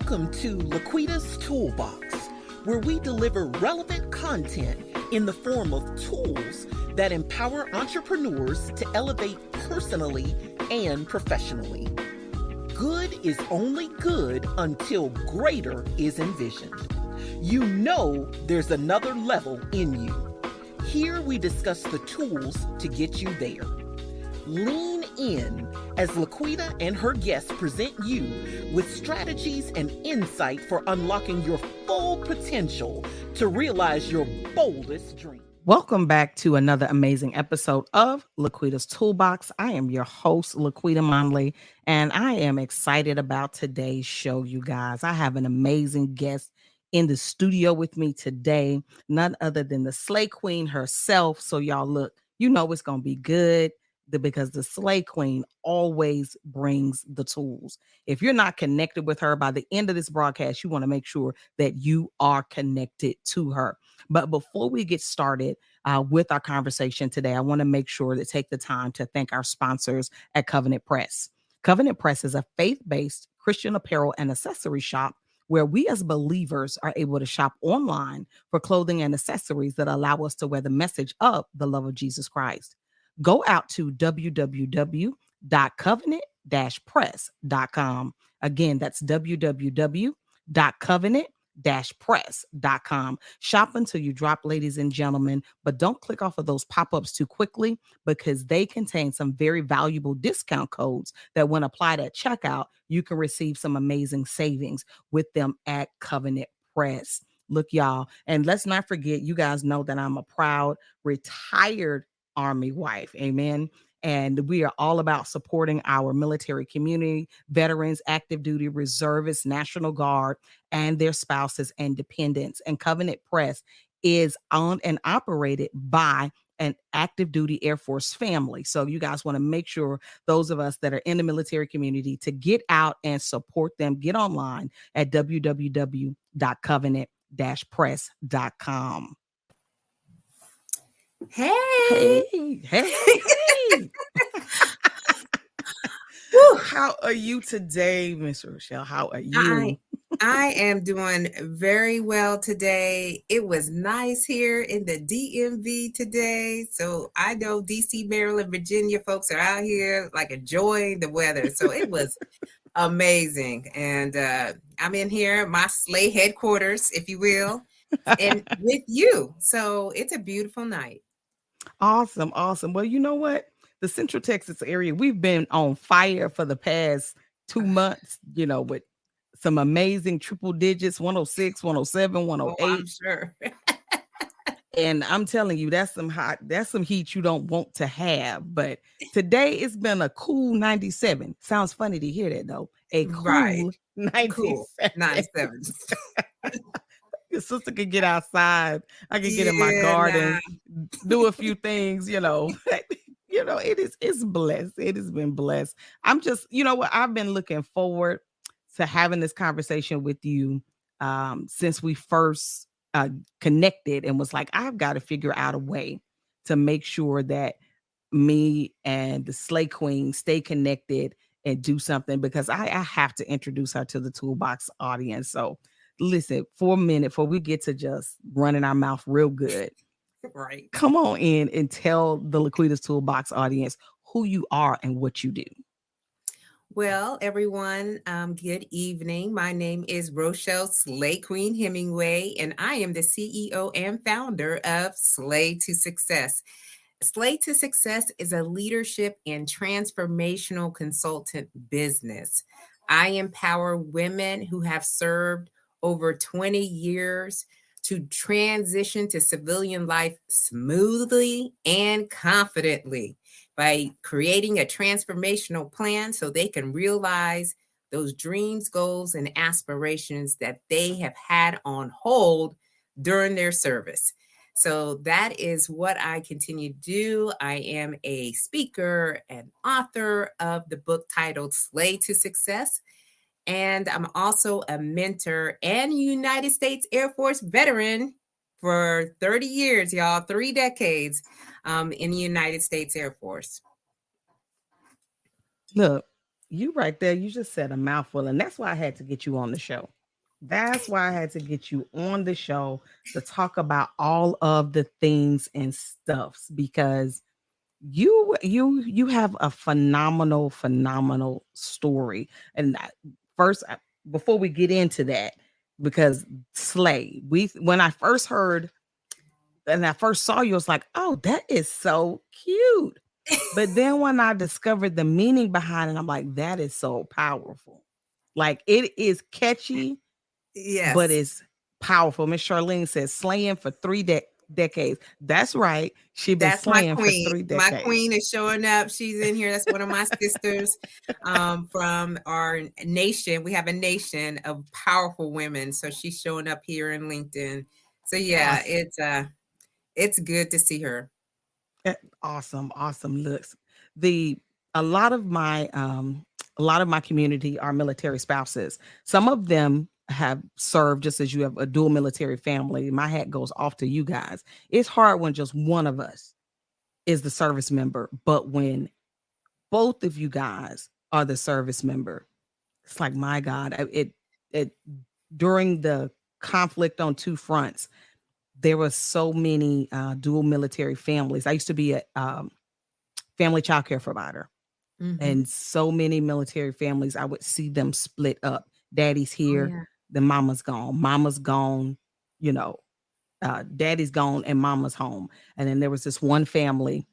Welcome to LaQuita's Toolbox, where we deliver relevant content in the form of tools that empower entrepreneurs to elevate personally and professionally. Good is only good until greater is envisioned. You know there's another level in you. Here we discuss the tools to get you there. Lean in as LaQuita and her guests present you with strategies and insight for unlocking your full potential to realize your boldest dream. Welcome back to another amazing episode of LaQuita's Toolbox. I am your host, LaQuita Monley, and I am excited about today's show, you guys. I have an amazing guest in the studio with me today, none other than the Slay Queen herself. So y'all look, you know it's going to be good because the Slay Queen always brings the tools. If you're not connected with her by the end of this broadcast, you want to make sure that you are connected to her. But before we get started with our conversation today, I want to make sure to take the time to thank our sponsors at Covenant Press. Covenant Press is a faith-based Christian apparel and accessory shop where we as believers are able to shop online for clothing and accessories that allow us to wear the message of the love of Jesus Christ. Go out to www.covenant-press.com. Again, that's www.covenant-press.com. Shop until you drop, ladies and gentlemen, but don't click off of those pop-ups too quickly because they contain some very valuable discount codes that when applied at checkout, you can receive some amazing savings with them at Covenant Press. Look, y'all, and let's not forget, you guys know that I'm a proud retired Army wife. Amen. And we are all about supporting our military community, veterans, active duty, reservists, National Guard, and their spouses and dependents. And Covenant Press is owned and operated by an active duty Air Force family. So you guys want to make sure those of us that are in the military community to get out and support them. Get online at www.covenant-press.com. Hey. How are you today, Miss Rochelle? How are you? I am doing very well today. It was nice here in the DMV today. So I know DC, Maryland, Virginia folks are out here like enjoying the weather. So it was amazing. And I'm in here, my Slay headquarters, if you will, and with you. So it's a beautiful night. Awesome. Well, you know what? The Central Texas area, we've been on fire for the past 2 months, with some amazing triple digits, 106, 107, 108. Oh, I'm sure. And I'm telling you, that's some heat you don't want to have. But today it's been a cool 97. Sounds funny to hear that, though. A cool 97. Cool 97. Your sister could get outside. I could get in my garden, do a few things, it's blessed. It has been blessed. I'm just, I've been looking forward to having this conversation with you since we first connected and was like, I've got to figure out a way to make sure that me and the Slay Queen stay connected and do something because I have to introduce her to the Toolbox audience. So listen, for a minute, before we get to just running our mouth real good, right? Come on in and tell the LaQuita's Toolbox audience who you are and what you do. Well, everyone, good evening. My name is Rochelle Slay Queen Hemingway, and I am the CEO and founder of Slay to Success. Slay to Success is a leadership and transformational consultant business. I empower women who have served over 20 years to transition to civilian life smoothly and confidently by creating a transformational plan so they can realize those dreams, goals, and aspirations that they have had on hold during their service. So that is what I continue to do. I am a speaker and author of the book titled Slay to Success. And I'm also a mentor and United States Air Force veteran for 30 years, y'all, 3 decades in the United States Air Force. Look, you right there, you just said a mouthful, and that's why I had to get you on the show. That's why I had to get you on the show to talk about all of the things and stuffs because you have a phenomenal story. And first, before we get into that, because Slay, we when I first heard and I first saw you, I was like, oh, that is so cute. But then when I discovered the meaning behind it, I'm like, that is so powerful. Like it is catchy, but Yes. it's powerful. Miss Charlene says slaying for decades. That's right. She been That's my slaying for queen. 3 decades. My queen is showing up. She's in here. That's one of my sisters from our nation. We have a nation of powerful women. So she's showing up here in LinkedIn. So yeah, Awesome. it's good to see her. Awesome looks. The a lot of my a lot of my community are military spouses. Some of them have served just as you have a dual military family. My hat goes off to you guys. It's hard when just one of us is the service member, but when both of you guys are the service member, it's like my God, it during the conflict on two fronts, there were so many dual military families. I used to be a family child care provider, Mm-hmm. and so many military families, I would see them split up. Daddy's Oh here, yeah. the mama's gone. Mama's gone, you know, daddy's gone and mama's home. And then there was this one family,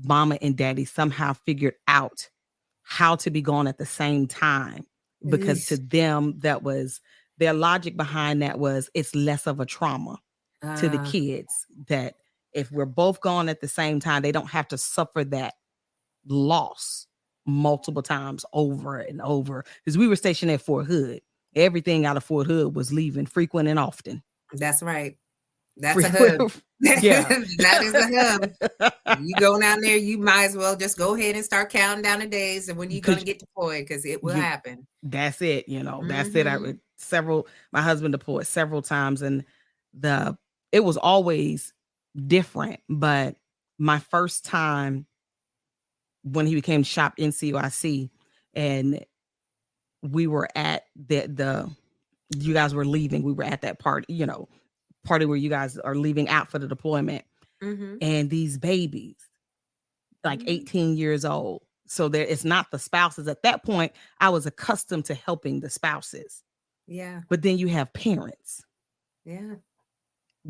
mama and daddy somehow figured out how to be gone at the same time because to Eesh. them, that was their logic behind that was it's less of a trauma to the Uh, kids that if we're both gone at the same time, they don't have to suffer that loss multiple times over and over. Because we were stationed at Fort Hood. Everything out of Fort Hood was leaving frequent and often. that's right. That's a hub. Frequent, yeah. That is a hub. You go down there, you might as well just go ahead and start counting down the days and when you're going to Because get deployed because it will you, happen. that's it. You know, that's it. I Mm-hmm. would several. My husband deployed several times, and the it was always different. But my first time when he became shop NCOIC, and we were at the you guys were leaving. We were at that party, party where you guys are leaving out for the deployment, Mm-hmm. and these babies, like Mm-hmm. 18 years old. So there, it's not the spouses. At that point, I was accustomed to helping the spouses. Yeah. But then you have parents Yeah.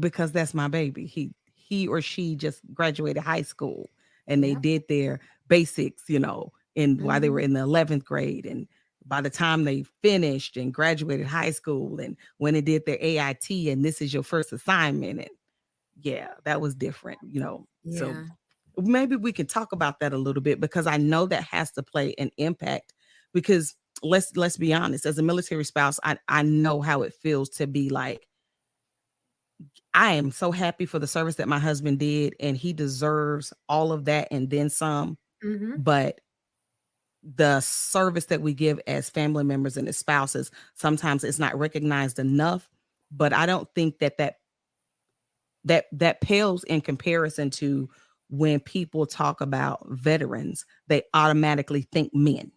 because that's my baby. He or she just graduated high school and they Yep. did their basics, in while they were Mm-hmm. in the 11th grade. And by the time they finished and graduated high school and when they did their AIT and this is your first assignment. And yeah, that was different. So Yeah. maybe we can talk about that a little bit because I know that has to play an impact because let's be honest, as a military spouse, I know how it feels to be like I am so happy for the service that my husband did and he deserves all of that and then some, Mm-hmm. but the service that we give as family members and as spouses sometimes it's not recognized enough, but I don't think that pales in comparison to when people talk about veterans, they automatically think men.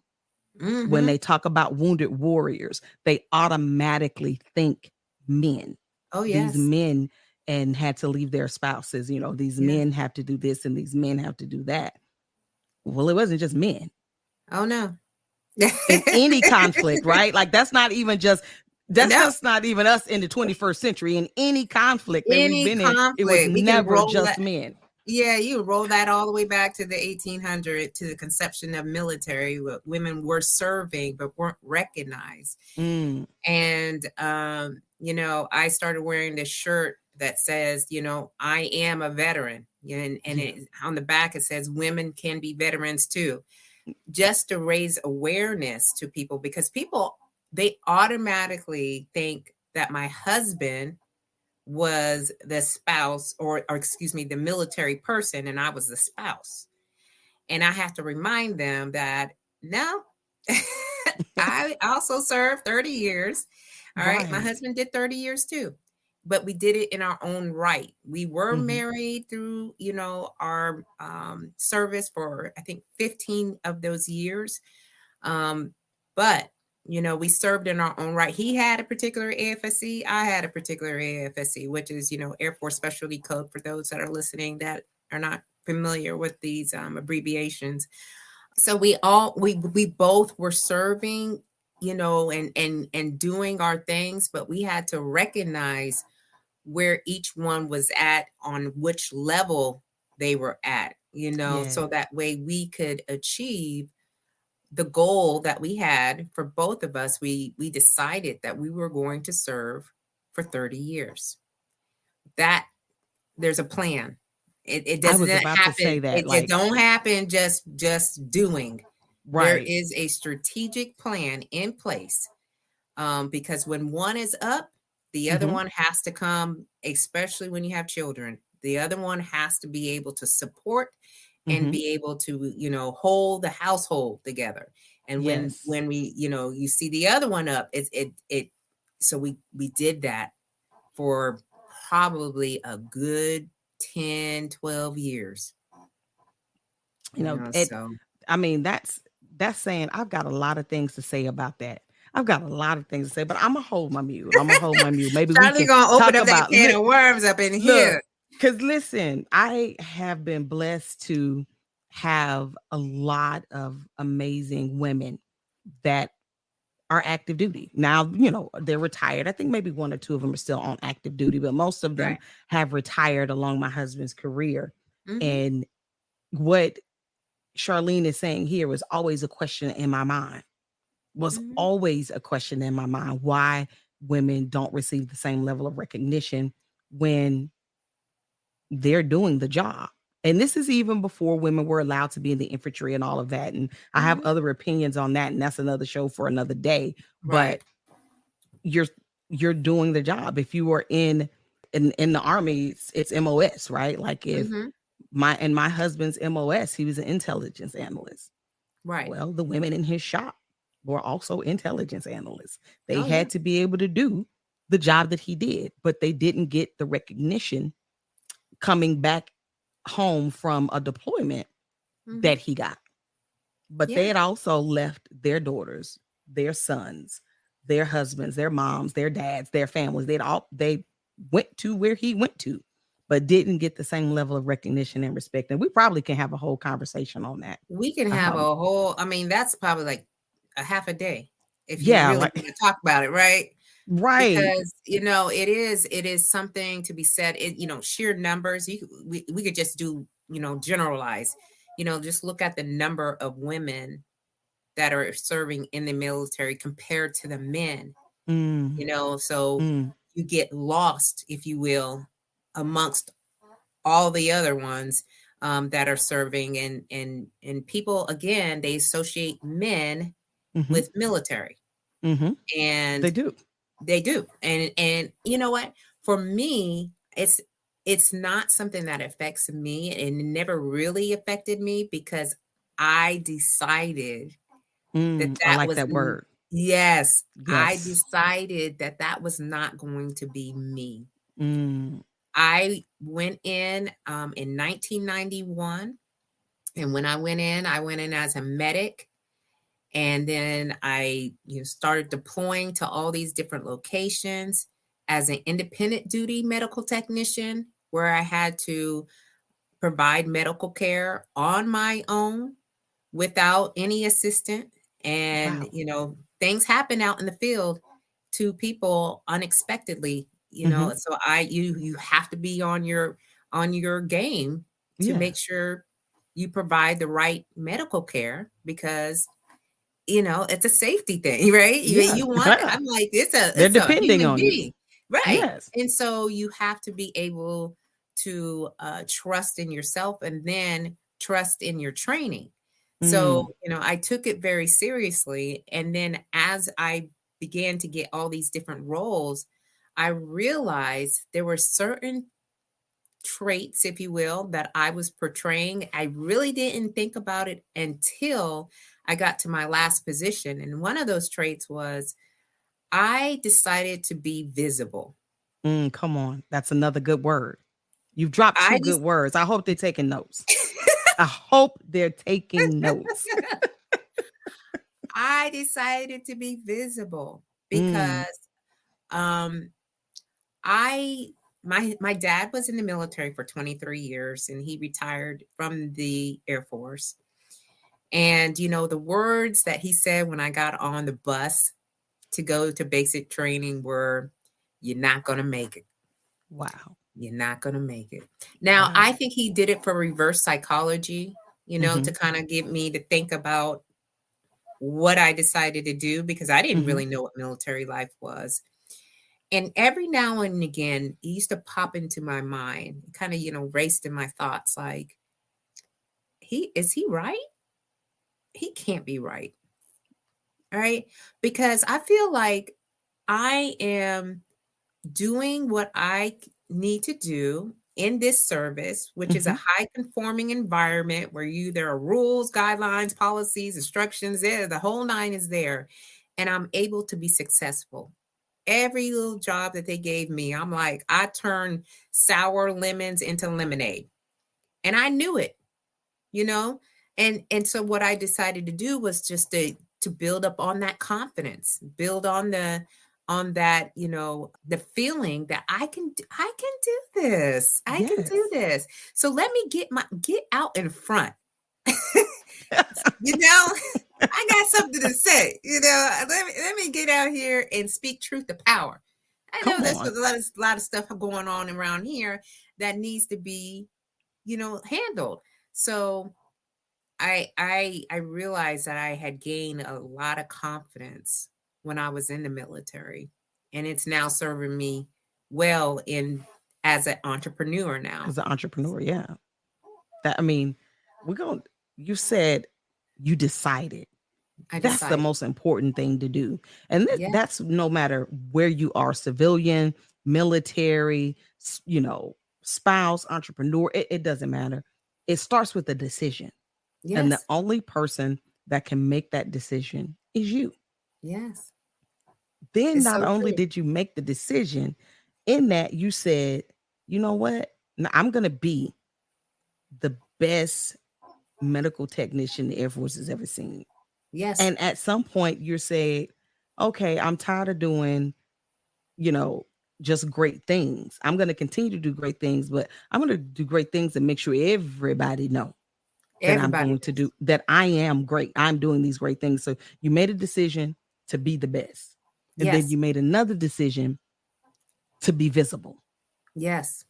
When Mm-hmm. they talk about wounded warriors, they automatically think men. Oh These yes. men and had to leave their spouses, these Yes. men have to do this and these men have to do that. Well, it wasn't just men Oh no. in any conflict, right? Like that's No. just not even us in the 21st century. In any conflict that we've Any been in, it was conflict, we can never roll just that. men. Yeah, you roll that all the way back to the 1800 to the conception of military. Women were serving but weren't recognized. Mm, And I started wearing this shirt that says, I am a veteran. And yeah. on the back it says women can be veterans too, just to raise awareness to people because people they automatically think that my husband was the spouse or excuse me, the military person and I was the spouse. And I have to remind them that no, I also served 30 years. All right. My Right. husband did 30 years too, but we did it in our own right. We were Hmm. married through, our service for, I think, 15 of those years. Um, but we served in our own right. He had a particular AFSC. I had a particular AFSC, which is, Air Force Specialty Code, for those that are listening that are not familiar with these abbreviations. So we both were serving, and doing our things, but we had to recognize where each one was at, on which level they were at, so that way we could achieve the goal that we had for both of us. We decided that we were going to serve for 30 years. That there's a plan. It I was doesn't about to say happen. that, It don't happen just doing. There right. is a strategic plan in place, because when one is up, the other one has to come, especially when you have children. The other one has to be able to support and be able to, hold the household together. And when we, you see the other one up, so we did that for probably a good 10, 12 years. So I mean, that's saying I've got a lot of things to say about that. I've got a lot of things to say, but I'm gonna hold my mute. Maybe we can gonna open talk up about that can of worms up in here. Because listen, I have been blessed to have a lot of amazing women that are active duty. Now, they're retired. I think maybe one or two of them are still on active duty, but most of them have retired along my husband's career. And what Charlene is saying here was always a question in my mind. Always a question in my mind, why women don't receive the same level of recognition when they're doing the job. And this is even before women were allowed to be in the infantry and all of that. And I have other opinions on that, and that's another show for another day. But you're doing the job. If you are in the Army, it's MOS, right? Like if my husband's MOS, he was an intelligence analyst. Right. Well, the women in his shop were also intelligence analysts. They had to be able to do the job that he did, but they didn't get the recognition coming back home from a deployment that he got. But they had also left their daughters, their sons, their husbands, their moms, their dads, their families. They went to where he went to, but didn't get the same level of recognition and respect. And we probably can have a whole conversation on that. We can have a whole, that's probably like a half a day if you really want to talk about it, right? Right. Because, it is something to be said. Sheer numbers, we could just do, generalize, just look at the number of women that are serving in the military compared to the men, so you get lost, if you will, amongst all the other ones that are serving, and people, again, they associate men with military, and they do. And you know what, for me, it's not something that affects me, and it never really affected me, because I decided that I like was that word. Yes, I decided that was not going to be me. I went in 1991, and when I went in as a medic. And then I started deploying to all these different locations as an independent duty medical technician, where I had to provide medical care on my own without any assistant. And, things happen out in the field to people unexpectedly, so you have to be on your game to make sure you provide the right medical care, because it's a safety thing, right? You want, I'm like, they're depending on you. Right. Yes. And so you have to be able to trust in yourself, and then trust in your training. So, I took it very seriously. And then as I began to get all these different roles, I realized there were certain traits, if you will, that I was portraying. I really didn't think about it until I got to my last position. And one of those traits was I decided to be visible. Come on. That's another good word. You've dropped two good words. I hope they're taking notes. I hope they're taking notes. I decided to be visible Mm. because um I my dad was in the military for 23 years and he retired from the Air Force. And the words that he said when I got on the bus to go to basic training were, "You're not going to make it. Wow. You're not going to make it." Now, Wow. I think he did it for reverse psychology, to Mhm. kind of get me to think about what I decided to do because I didn't Mhm. really know what military life was. And every now and again, it used to pop into my mind, kind of, raced in my thoughts like, is he right? He can't be right. All right. Because I feel like I am doing what I need to do in this service, which is a Mhm. high conforming environment where there are rules, guidelines, policies, instructions there. The whole nine is there. And I'm able to be successful. Every little job that they gave me, I'm like, I turned sour lemons into lemonade. And I knew it, you know? And so what I decided to do was just to build up on that confidence, build on that, the feeling that I can do this. I can do Yes. this. So let me get out in front. you know, I got something to say. Let me get out here and speak truth to power. I know Come there's on. a lot of stuff going on around here that needs to be, handled. So I realized that I had gained a lot of confidence when I was in the military, and it's now serving me well in as an entrepreneur now. As an entrepreneur, yeah. That I mean, we're going you said you decided. I That's the decided, most important thing to do. And yeah, that's no matter where you are, civilian, military, spouse, entrepreneur, it doesn't matter. It starts with a decision. And the yes, only person that can make that decision is you. yes, Then it's not so only true. did you make the decision, in that you said, you know what? I'm going to be the best medical technician the Air Force has ever seen. Yes, And at some point you say, okay, I'm tired of doing, you know, just great things. I'm going to continue to do great things, but I'm going to do great things and make sure everybody know that I'm everybody going to does. do that. I am great. I'm doing these great things. So you made a decision to be the best. And then Yes, you made another decision to be visible. yes.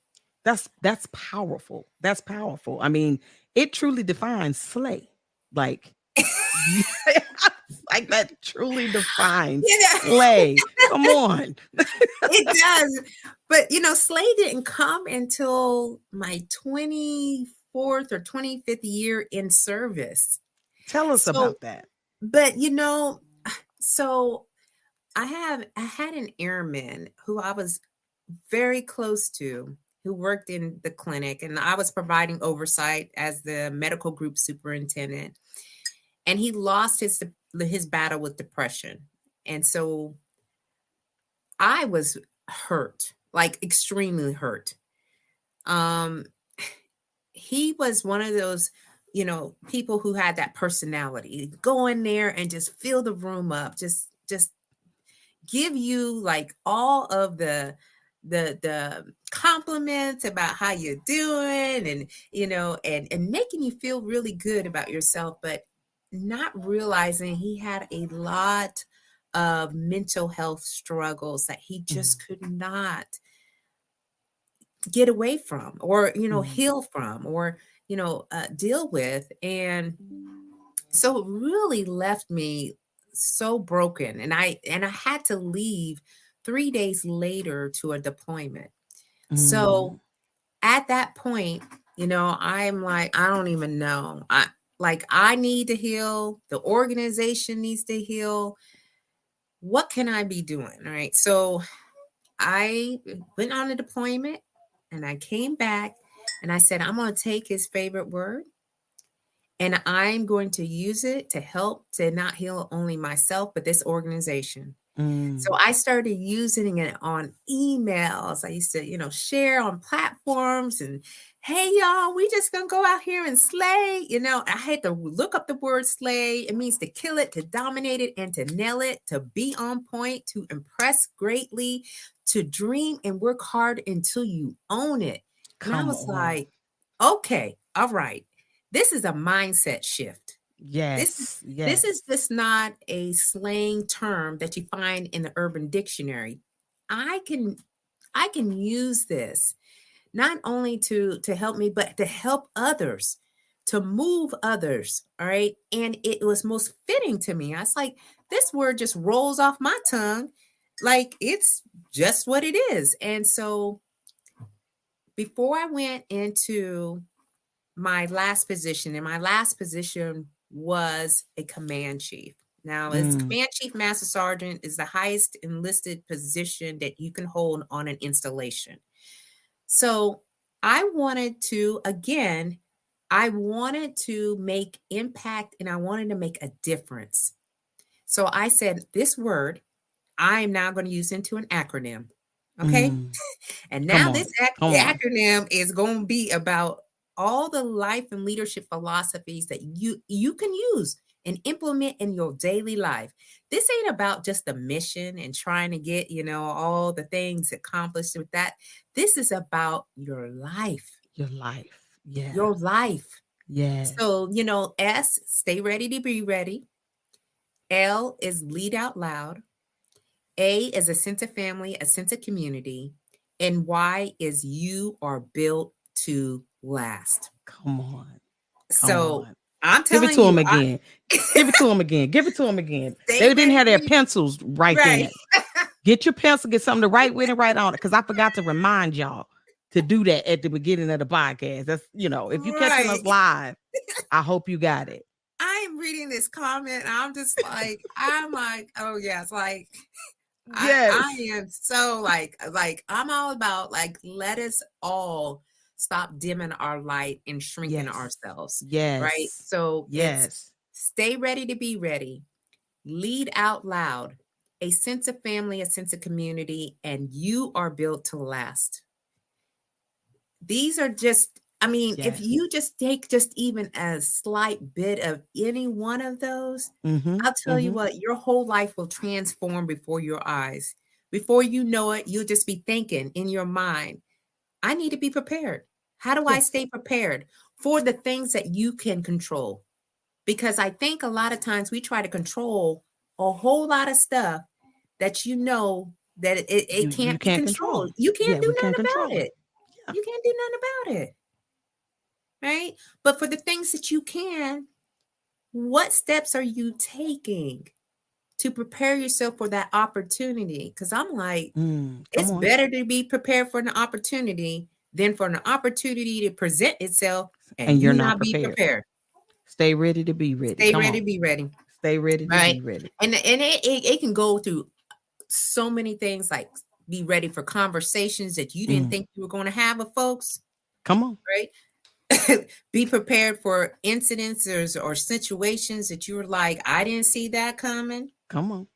That's powerful. That's powerful. I mean, it truly defines slay. Like yeah, like that truly defines You know, slay. Come on. it does. But Slay didn't come until my 24th or 25th year in service. Tell us So, about that. but so I had an airman who I was very close to, who worked in the clinic, and I was providing oversight as the medical group superintendent. And he lost his battle with depression. And so I was hurt, like extremely hurt. Um, he was one of those, people who had that personality. Go in there and just fill the room up, just give you like all of the compliments about how you're doing, and and making you feel really good about yourself, but not realizing he had a lot of mental health struggles that he Mhm, just could not get away from, or mhm, heal from, or deal with. And so it really left me so broken, and I had to leave 3 days later to a deployment. So mm, at that point, I'm like, I don't even know. I need to heal, the organization needs to heal. What can I be doing? All right. So I went on a deployment, and I came back, and I said, I'm going to take his favorite word, and I'm going to use it to help to not heal only myself, but this organization. So mm, I started using it on emails. I used to, share on platforms, and hey y'all, we just gonna go out here and slay. I had to look up the word slay. It means to kill it, to dominate it, and to nail it, to be on point, to impress greatly, to dream and work hard until you own it. And I Come was on. like, okay, all right. This is a mindset shift. This Yes. is just not a slang term that you find in the Urban Dictionary. I can use this not only to help me, but to help others, to move others. All right. And it was most fitting to me. I was like, this word just rolls off my tongue. Like it's just what it is. And so before I went into my last position, and my last position was a command chief. Now, as command chief master sergeant is the highest enlisted position that you can hold on an installation. So I wanted to, again, I wanted to make impact and I wanted to make a difference. So I said, this word, I am now going to use into an acronym. Okay. And Come now on. this Come on. acronym is going to be about all the life and leadership philosophies that you can use and implement in your daily life. This ain't about just the mission and trying to get, all the things accomplished with that. This is about your life. Your life. Yeah. Your life. Yes. So, S, stay ready to be ready. L is lead out loud. A is a sense of family, a sense of community. And Y is you are built to last. Come on. So on. I'm Give it telling to you, them again. Give it to them again. Give it to them again. They didn't have their pencils right then. Get your pencil, get something to write with and write on it. Because I forgot to remind y'all to do that at the beginning of the podcast. That's, if you're catching us live, I hope you got it. I am reading this comment. I'm like, oh yes, like yes. I am so like I'm all about like, let us all stop dimming our light and shrinking ourselves. Yes. Right. So yes. Stay ready to be ready. Lead out loud. A sense of family, a sense of community, and you are built to last. These are just, if you just take just even a slight bit of any one of those, I'll tell you what, your whole life will transform before your eyes. Before you know it, you'll just be thinking in your mind, I need to be prepared. How do I stay prepared for the things that you can control? Because I think a lot of times we try to control a whole lot of stuff that that it can't be controlled. You can't do nothing about it. Yeah. You can't do nothing about it. Right? But for the things that you can, what steps are you taking to prepare yourself for that opportunity? Because I'm like, it's better to be prepared for an opportunity than for an opportunity to present itself and you're not be prepared. Stay ready to be ready. Stay ready to be ready. Stay ready to be ready. And it can go through so many things, like be ready for conversations that you didn't think you were going to have with folks. Come on. Right? Be prepared for incidents or situations that you were like, I didn't see that coming. Come on.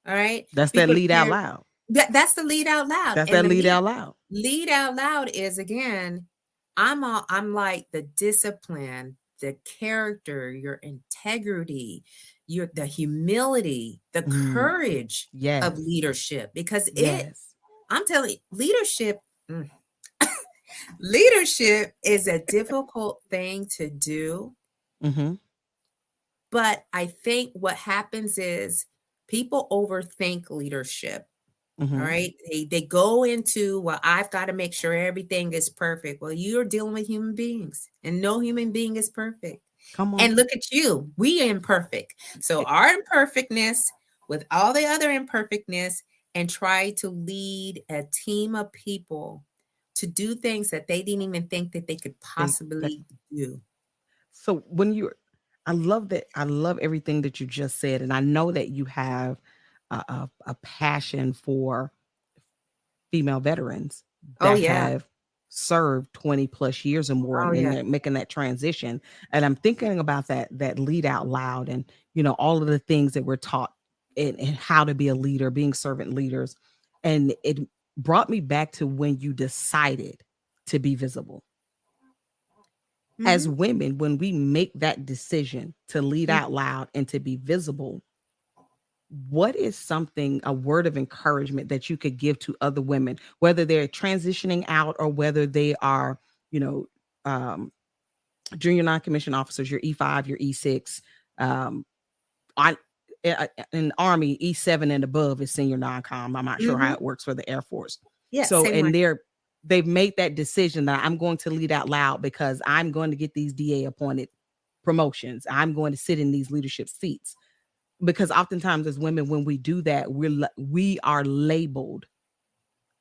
All right. That's that lead out loud. That's the lead out loud. That's that lead out loud. Lead out loud is, again, I'm like the discipline, the character, your integrity, the humility, the courage of leadership. Because I'm telling you, leadership is a difficult thing to do. But I think what happens is people overthink leadership. All right. They go into, well, I've got to make sure everything is perfect. Well, you're dealing with human beings and no human being is perfect. Come on. And look at you. We are imperfect. So our imperfectness with all the other imperfectness, and try to lead a team of people to do things that they didn't even think that they could possibly do. So I love that. I love everything that you just said. And I know that you have a passion for female veterans that have served 20 plus years or more and making that transition. And I'm thinking about that lead out loud and, all of the things that we're taught and how to be a leader, being servant leaders. And it brought me back to when you decided to be visible. As Mhm. women, when we make that decision to lead Mm. out loud and to be visible, what is something, a word of encouragement that you could give to other women, whether they're transitioning out or whether they are, you know, um, junior non-commissioned officers, your E5, your E6, um, on in Army, E7 and above is senior non-com. I'm not sure how Mhm. it works for the Air Force. Yeah, So, same way. and they've made that decision that I'm going to lead out loud because I'm going to get these DA appointed promotions. I'm going to sit in these leadership seats. Because oftentimes as women, when we do that, we are labeled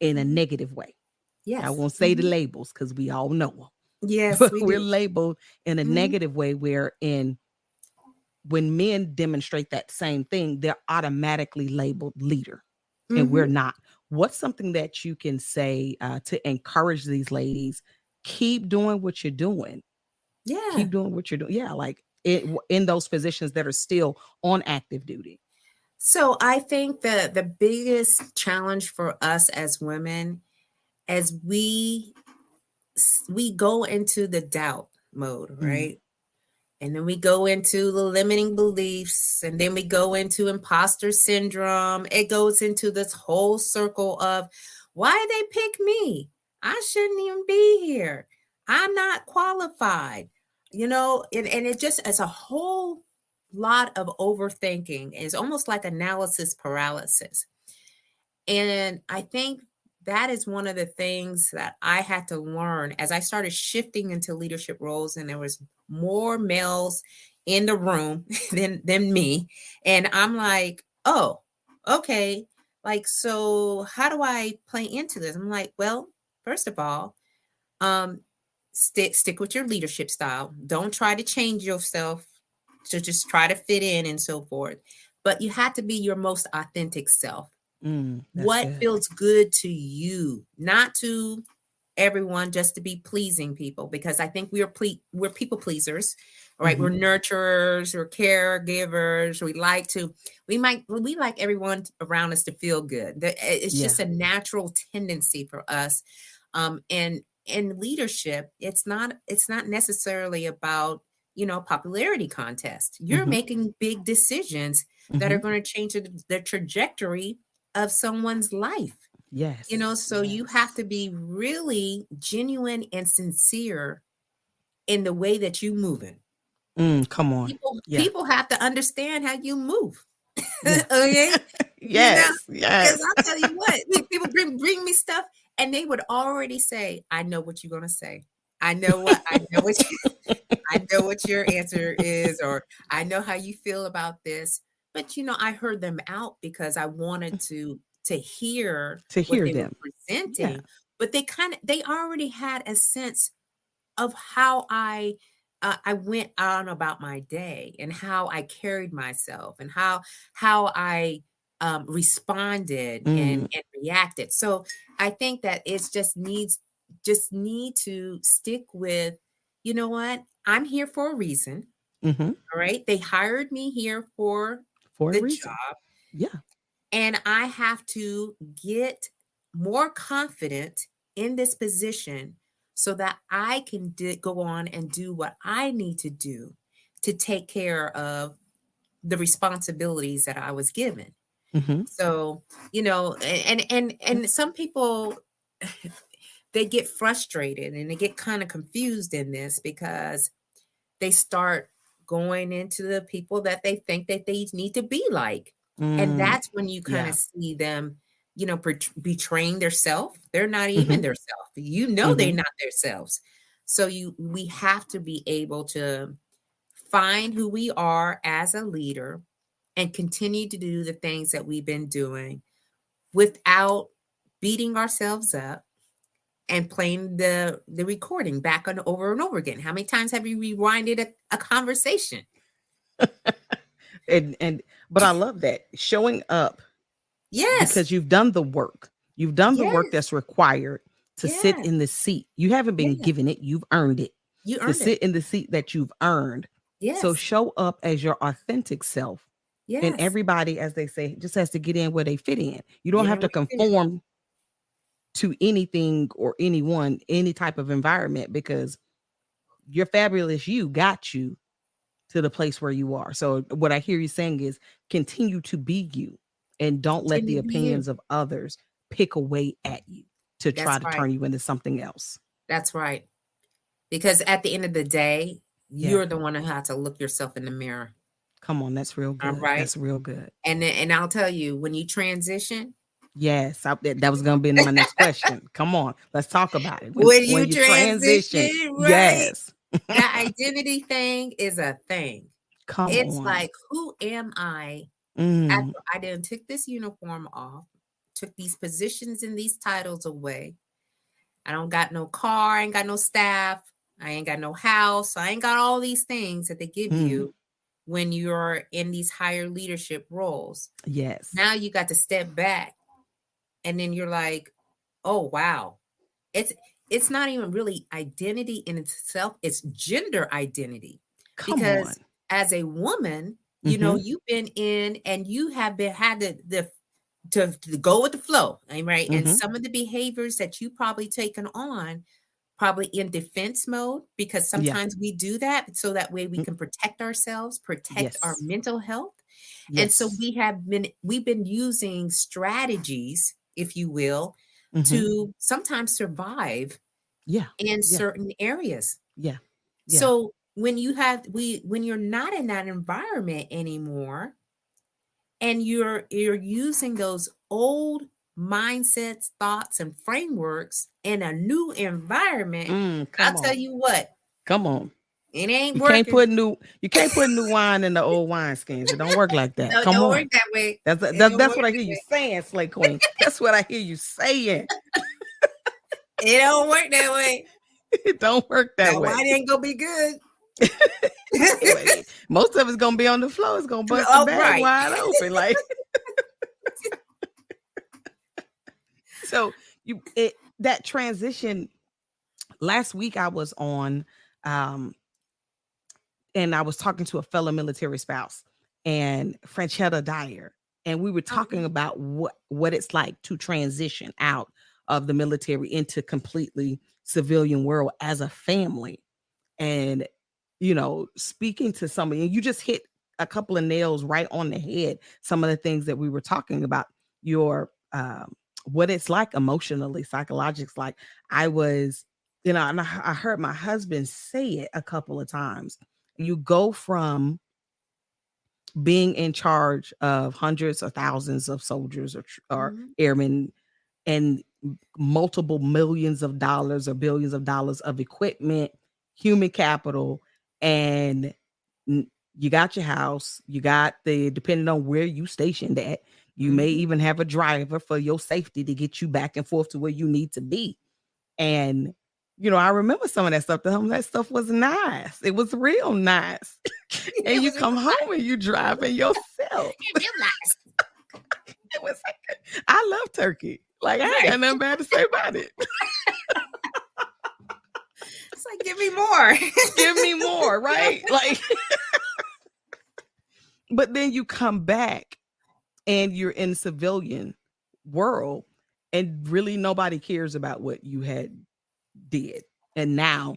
in a Mhm. negative way. I Yes. won't say the Mhm. labels because we all know them, Yes, but we we're do. labeled in a Mhm. negative way wherein when men demonstrate that same thing, they're automatically labeled leader and we're Mhm. not. What's something that you can say to encourage these ladies? Keep doing what you're doing. Yeah. Keep doing what you're doing. Yeah, like in those positions that are still on active duty. So I think the biggest challenge for us as women, as we go into the doubt mode, Mm, right? And then we go into the limiting beliefs, and then we go into imposter syndrome. It goes into this whole circle of why they pick me? I shouldn't even be here. I'm not qualified. And it just as a whole lot of overthinking. It's almost like analysis paralysis. And I think that is one of the things that I had to learn as I started shifting into leadership roles, and there was more males in the room than me. And I'm like, oh, okay. Like, so how do I play into this? I'm like, well, first of all, um, stick with your leadership style. Don't try to change yourself to just try to fit in and so forth. But you have to be your most authentic self. that's What good. feels good to you, not to everyone, just to be pleasing people, because I think we're people pleasers, right? Hmm. We're nurturers, we're caregivers. We like everyone around us to feel good. It's Yeah. just a natural tendency for us. And in leadership, it's not necessarily about popularity contest. You're Hmm. making big decisions that are Hmm. going to change the trajectory of someone's life. Yes. So you have Yes. to be really genuine and sincere in the way that you move in. Come on. Yeah. People have to understand how you move. Yeah. Okay? You know, Yes. because Yes. I'll tell you what, people bring me stuff and they would already say, I know what you're gonna say. I know what your answer is, or I know how you feel about this. But I heard them out because I wanted to hear To what hear they were them. Yeah. presenting, but they already had a sense of how I went on about my day and how I carried myself and how I responded Mm, and reacted. So I think that it's just need to stick with, you know what? I'm here for a reason. hmm. All right. They hired me here for For a the reason. job, Yeah. and I have to get more confident in this position so that I can go on and do what I need to do to take care of the responsibilities that I was given. Hmm. So, and some people they get frustrated and they get kind of confused in this because they start going into the people that they think that they need to be like. And Mm, that's when you kind of yeah. see them, betraying their self. They're not even Hmm. their self. They're Hmm. not their selves. So we have to be able to find who we are as a leader and continue to do the things that we've been doing without beating ourselves up and playing the recording back on over and over again. How many times have you rewinded a conversation? And but I love that showing up Yes. because you've done the work. You've done the work Yes. that's required to sit Yes. in the seat. You haven't been Yes. given it, you've earned it. You To earned it. sit in the seat that you've earned. So Yes. show up as your authentic self. And Yes. everybody, as they say, just has to get in where they fit in. You don't Get have in to where you fit in. conform to anything or anyone, any type of environment, because your fabulous you got you to the place where you are. So what I hear you saying is continue to be you and don't let Continue the to be you. opinions of others pick away at you to try That's to right. turn you into something else. That's right. Because at the end of the day, Yeah. you're the one who has to look yourself in the mirror. Come on, that's real All good. right. That's real good. And I'll tell you, when you transition, Yes, that was going to be my next question. Come on, let's talk about it. when When you you transition, transition, right? yes. That identity thing is a thing. Come It's on. like, who am I Mm, after I done took this uniform off, took these positions and these titles away? I don't got no car, I ain't got no staff, I ain't got no house, I ain't got all these things that they give mm, you when you're in these higher leadership roles. yes. Now you got to step back, and then you're like, oh wow. It's not even really identity in itself, it's gender identity. Come Because on. as a woman, you know, you've been in and you have been had to go with the flow, right? And some of the behaviors that you probably taken on, probably in defense mode, because Yeah. sometimes we do that so that way we can protect ourselves, protect our Yes. mental health. And so Yes. we've been using strategies, if you will, Mhm. to sometimes survive Yeah. in Yeah. certain areas. Yeah. Yeah. So when you're not in that environment anymore, and you're using those old mindsets, thoughts, and frameworks in a new environment, I'll Come tell on. you what, Come on. it ain't You can't working. put new wine in the old wineskins. It don't work like that. No, it Come don't on. work that way. That's It don't that's work what I that hear you way. saying, Slay Queen. That's what I hear you saying. It don't work that way. It don't work that That way. wine ain't gonna be good. Anyway, most of it's gonna be on the floor. It's gonna bust the Oh, bag right. wide open. Like so that transition. Last week I was on and I was talking to a fellow military spouse and Franchetta Dyer, and we were talking about what it's like to transition out of the military into completely civilian world as a family. And speaking to somebody, and you just hit a couple of nails right on the head. Some of the things that we were talking about, your what it's like emotionally, psychologically. Like I was, and I heard my husband say it a couple of times. You go from being in charge of hundreds or thousands of soldiers or airmen and multiple millions of dollars or billions of dollars of equipment, human capital, and you got your house, you got depending on where you stationed at, you may even have a driver for your safety to get you back and forth to where you need to be. And I remember some of that stuff. That stuff was nice. It was real nice. And you come home and you driving yourself. Real nice. It was like, I love turkey. Like I ain't got nothing bad to say about it. It's like, give me more. Give me more, right? Like, but then you come back and you're in civilian world and really nobody cares about what you had did. And now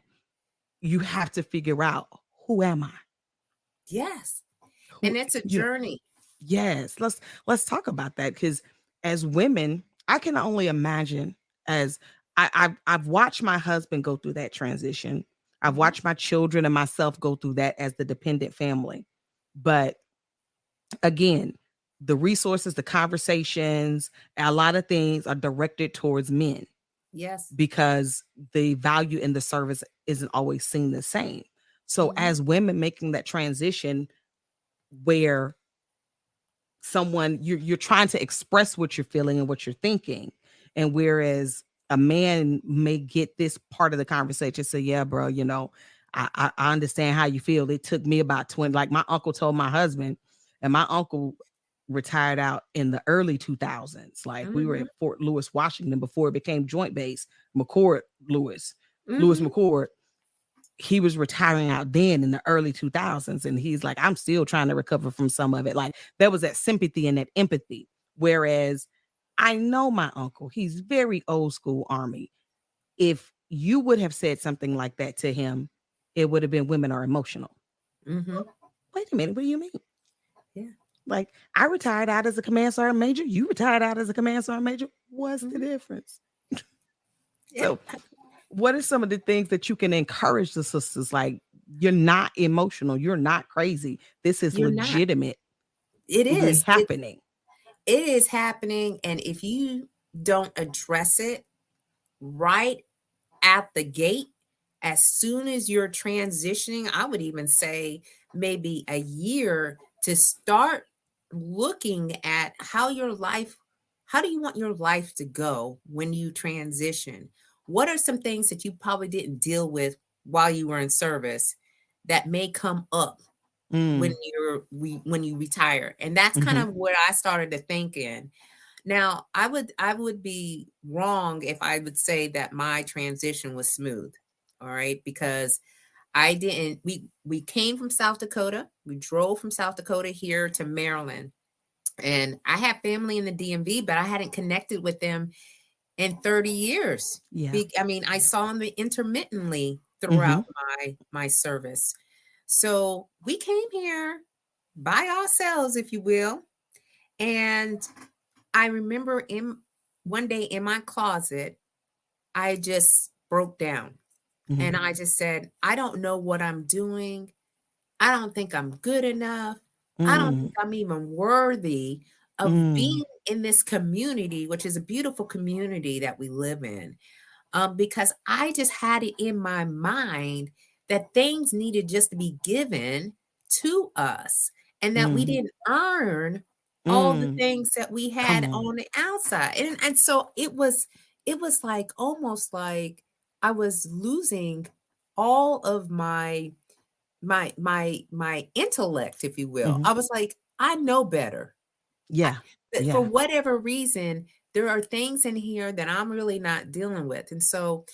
you have to figure out, who am I? Yes. And it's a journey. Yes. Let's talk about that, because as women, I can only imagine, as I've watched my husband go through that transition. I've watched my children and myself go through that as the dependent family. But again, the resources, the conversations, a lot of things are directed towards men. Yes. Because the value in the service isn't always seen the same. So as women making that transition where you're trying to express what you're feeling and what you're thinking, and whereas a man may get this part of the conversation, say, yeah, bro, I understand how you feel. It took me about 20, like my uncle told my husband, and my uncle retired out in the early 2000s. Like we were at Fort Lewis, Washington before it became Joint Base, Lewis McCord. He was retiring out then in the early 2000s. And he's like, I'm still trying to recover from some of it. Like there was that sympathy and that empathy. Whereas I know my uncle, he's very old school Army. If you would have said something like that to him it would have been women are emotional. Mm-hmm. Wait a minute, what do you mean? Yeah. Like, I retired out as a command sergeant major. You retired out as a command sergeant major. What's the difference? Yeah. So, what are some of the things that you can encourage the sisters? Like, you're not emotional. You're not crazy. This is You're not. legitimately It is. happening. It is happening. And if you don't address it right at the gate, as soon as you're transitioning, I would even say maybe a year to start looking at how do you want your life to go when you transition? What are some things that you probably didn't deal with while you were in service that may come up when you retire? And that's kind of what I started to think in. Now, I would be wrong if I would say that my transition was smooth. All right, because I didn't we came from South Dakota. We drove from South Dakota here to Maryland. And I have family in the DMV, but I hadn't connected with them in 30 years. Yeah. I mean, I saw them intermittently throughout my service. So we came here by ourselves, if you will. And I remember one day in my closet, I just broke down and I just said, I don't know what I'm doing. I don't think I'm good enough. I don't think I'm even worthy of being in this community, which is a beautiful community that we live in. Because I just had it in my mind that things needed just to be given to us and that we didn't earn all the things that we had on the outside. And so it was like almost like I was losing all of my intellect, if you will. I was like, I know better. Yeah. But Yeah. for whatever reason, there are things in here that I'm really not dealing with. And so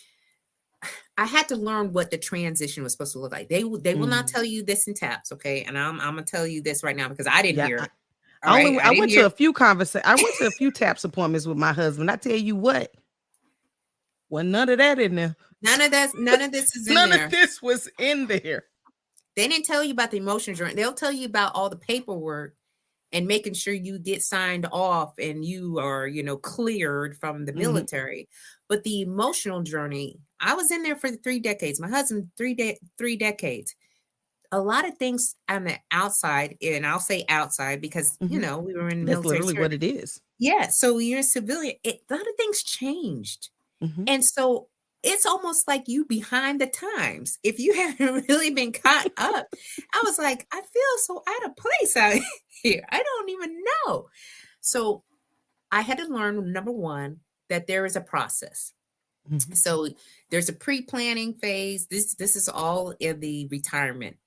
I had to learn what the transition was supposed to look like. They will not tell you this in taps, okay? And I'm gonna tell you this right now because I didn't hear it. I went to a few I went to a few taps appointments with my husband. I tell you what, wasn't none of that in there. None of this is in None there. of this was in there. They didn't tell you about the emotion journey. They'll tell you about all the paperwork and making sure you get signed off and you are, cleared from the military. But the emotional journey, I was in there for 3 decades. My husband, 3 decades. A lot of things on the outside, and I'll say outside because, we were in the That's military. literally what it is. Yeah. So you're a civilian. A lot of things changed. And so it's almost like you behind the times. If you haven't really been caught up, I was like, I feel so out of place out here. I don't even know. So I had to learn, number one, that there is a process. So there's a pre-planning phase. This is all in the retirement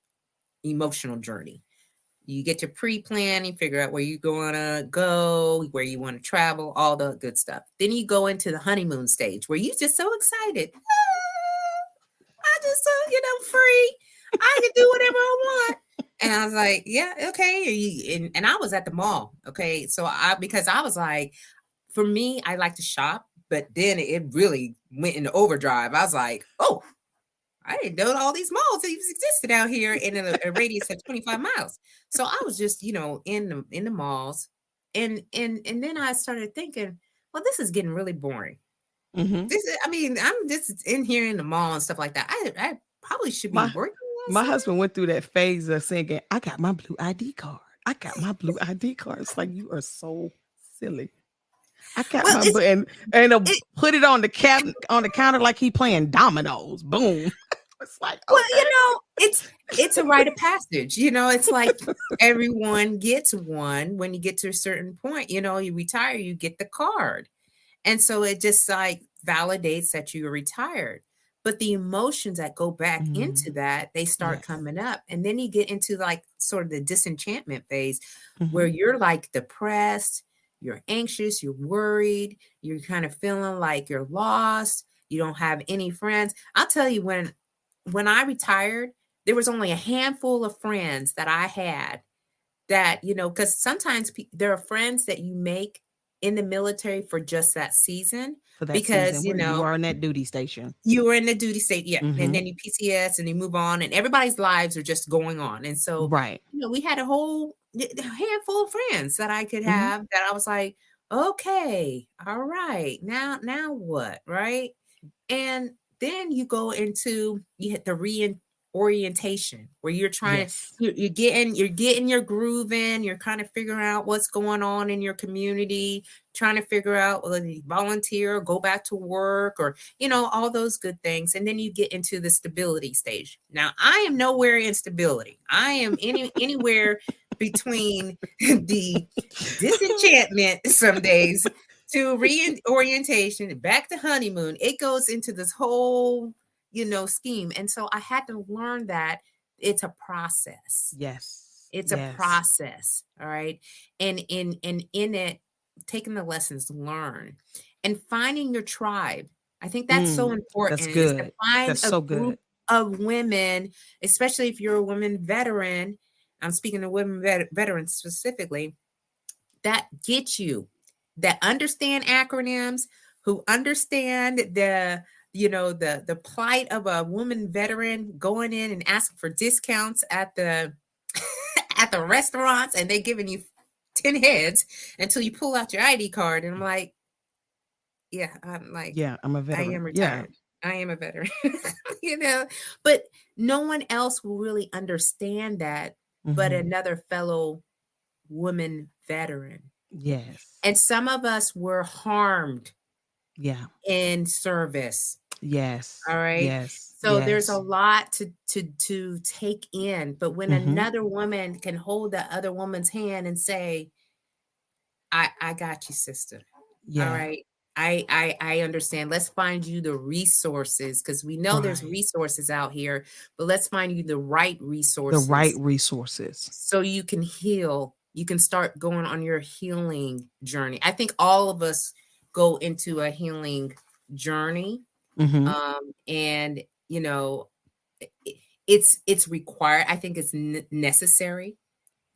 emotional journey. You get your pre-planning, figure out where you're going to go, where you want to travel, all the good stuff. Then you go into the honeymoon stage where you're just so excited. I just so, free. I can do whatever I want. And I was like, yeah, okay. And I was at the mall. Okay. So because I was like, for me, I like to shop, but then it really went into overdrive. I was like, oh, I didn't know all these malls existed out here in a radius of 25 miles. So I was just, in the malls. And then I started thinking, well, this is getting really boring. I'm just in here in the mall and stuff like that. I probably should be working. My husband went through that phase of singing, I got my blue ID card. I got my blue ID card. It's like, you are so silly. I got and put it on the cabinet on the counter like he playing dominoes. Boom. It's like, well, it's a rite of passage. It's like everyone gets one when you get to a certain point. You retire, you get the card, and so it just like validates that you're retired. But the emotions that go back into that, they start coming up, and then you get into like sort of the disenchantment phase, where you're like depressed. You're anxious, you're worried, you're kind of feeling like you're lost, you don't have any friends. I'll tell you, when I retired, there was only a handful of friends that I had that, because sometimes there are friends that you make in the military for just that season, For that because, season where you are in that duty station. you were in the duty state, yeah, Mhm. and then you PCS and you move on, and everybody's lives are just going on. And so, Right. we had a whole handful of friends that I could Mhm. have that I was like, okay, all right, now what, right? And then you go into, you hit the reorientation, where you're trying to, Yes. you're getting your groove in, you're kind of figuring out what's going on in your community, trying to figure out whether you volunteer, go back to work, or all those good things. And then you get into the stability stage. Now, I am nowhere in stability. I am anywhere between the disenchantment some days to reorientation, back to honeymoon. It goes into this whole scheme. And so I had to learn that it's a process. Yes. It's a Yes. process. All right. And in it, taking the lessons learned and finding your tribe. I think that's so important. That's Is to good. find That's a so group good. of women, especially if you're a woman veteran. I'm speaking of women veterans specifically, that get you, that understand acronyms, who understand the plight of a woman veteran going in and asking for discounts at the at the restaurants, and they giving you 10 heads until you pull out your ID card. And I'm like, yeah, I'm like, Yeah, I'm a I veteran. am Yeah. retired. I am a veteran. But no one else will really understand that but Mhm. another fellow woman veteran. Yes. And some of us were harmed Yeah. in service. Yes. All right. Yes. So there's a Yes. lot to take in. But when Mhm. another woman can hold the other woman's hand and say, I got you, sister. All Yeah. right. I understand. Let's find you the resources, because we know there's Right. resources out here, but let's find you the right The resources right resources. so you can heal. You can start going on your healing journey. I think all of us go into a healing journey. Mhm. And it's required. I think it's necessary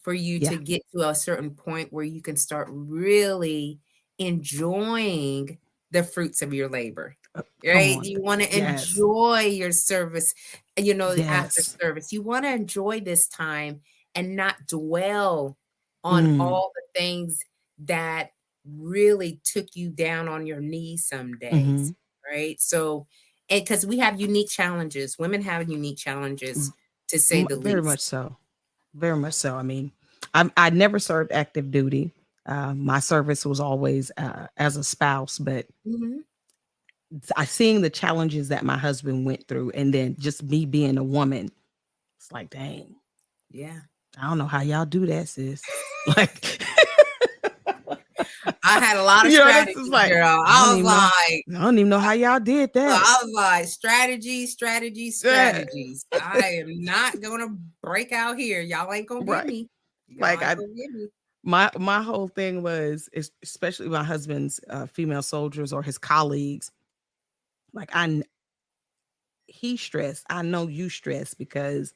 for you Yeah. to get to a certain point where you can start really enjoying the fruits of your labor. Come Right? on. You want to Yes. enjoy your service, after Yes. service. You want to enjoy this time and not dwell on all the things that really took you down on your knees some days. Mhm. Right? So, and because we have unique challenges, women have unique challenges, to say the Very least. much so. Very much so. I mean, I never served active duty. My service was always as a spouse, but Mhm. I seeing the challenges that my husband went through, and then just me being a woman, it's like, dang, Yeah. I don't know how y'all do that, sis. Like, I had a lot of this is strategies, like, girl. I don't even know how y'all did that. I was like, strategies. Yeah. I am not gonna break out here. Y'all ain't gonna get Right. me. Y'all Like ain't gonna get me. my whole thing was, especially my husband's female soldiers or his colleagues, like he stressed. I know you stress because,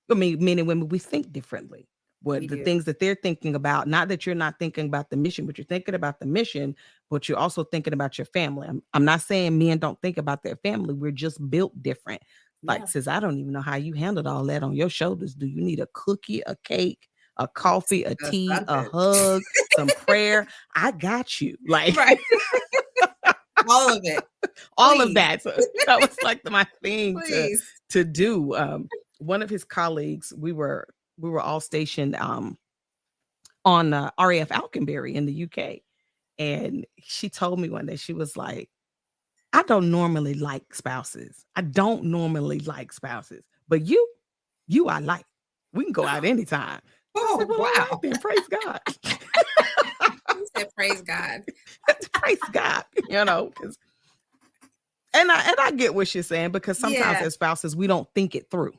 I mean, men and women, we think differently. We What the do. things that they're thinking about, not that you're not thinking about the mission, but you're thinking about the mission, but you're also thinking about your family. I'm not saying men don't think about their family. We're just built different. Yeah. Like, sis, I don't even know how you handled all that on your shoulders. Do you need a cookie, a cake, a coffee, a tea, a Something. hug, some prayer? I got you. Like, Right. All of it. all of Please. that. So that was like my thing Please. to do. One of his colleagues, we were all stationed on RAF Alconbury in the UK, and she told me one day, she was like, I don't normally like spouses. I don't normally like spouses, but you I like. We can go out anytime. I said, Oh, well, all right wow. then, praise God. You said praise God. Praise God, 'cause and I get what she's saying, because sometimes Yeah. as spouses, we don't think it through.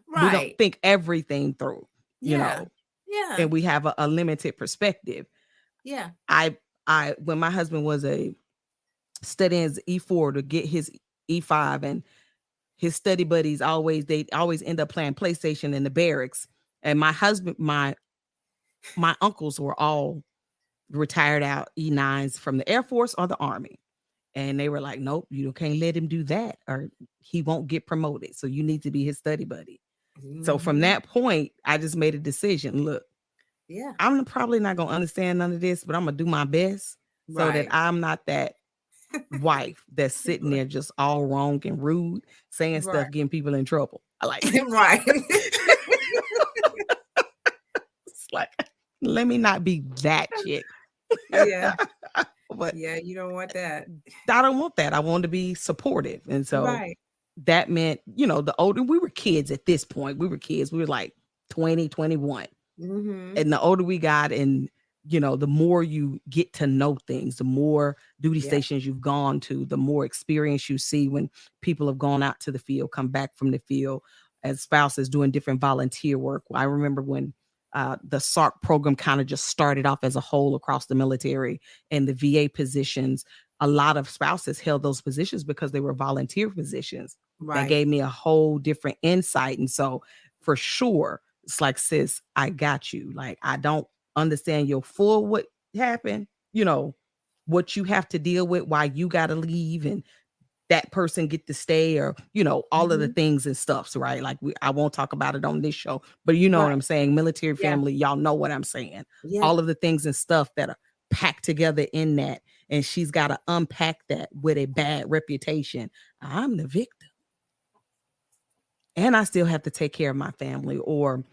We don't Right. think everything through, Yeah. Yeah. and we have a limited perspective. Yeah. I when my husband was studying his E4 to get his E5, and his study buddies they always end up playing PlayStation in the barracks. And my husband, my uncles were all retired out E9s from the Air Force or the Army. And they were like, nope, you can't let him do that or he won't get promoted. So you need to be his study buddy. So from that point, I just made a decision. Look, Yeah. I'm probably not going to understand none of this, but I'm going to do my best so that I'm not that wife that's sitting there just all wrong and rude, saying stuff, getting people in trouble. I like it. Right. It's like, let me not be that chick. Yeah. But yeah, you don't want that. I don't want that. I want to be supportive. And so that meant, the older we were kids at this point, we were like 20, 21. And the older we got, and the more you get to know things, the more duty stations you've gone to, the more experience you see when people have gone out to the field, come back from the field as spouses doing different volunteer work. I remember when the SARC program kind of just started off as a whole across the military, and the VA positions, a lot of spouses held those positions because they were volunteer positions. That gave me a whole different insight. And so for sure, it's like, sis, I got you. Like, I don't understand your full what happened, what you have to deal with, why you got to leave and that person get to stay, or, all of the things and stuffs, right? Like I won't talk about it on this show, but you know what I'm saying? Military family, y'all know what I'm saying. All of the things and stuff that are packed together in that. And she's got to unpack that with a bad reputation. I'm the victim. And I still have to take care of my family. Or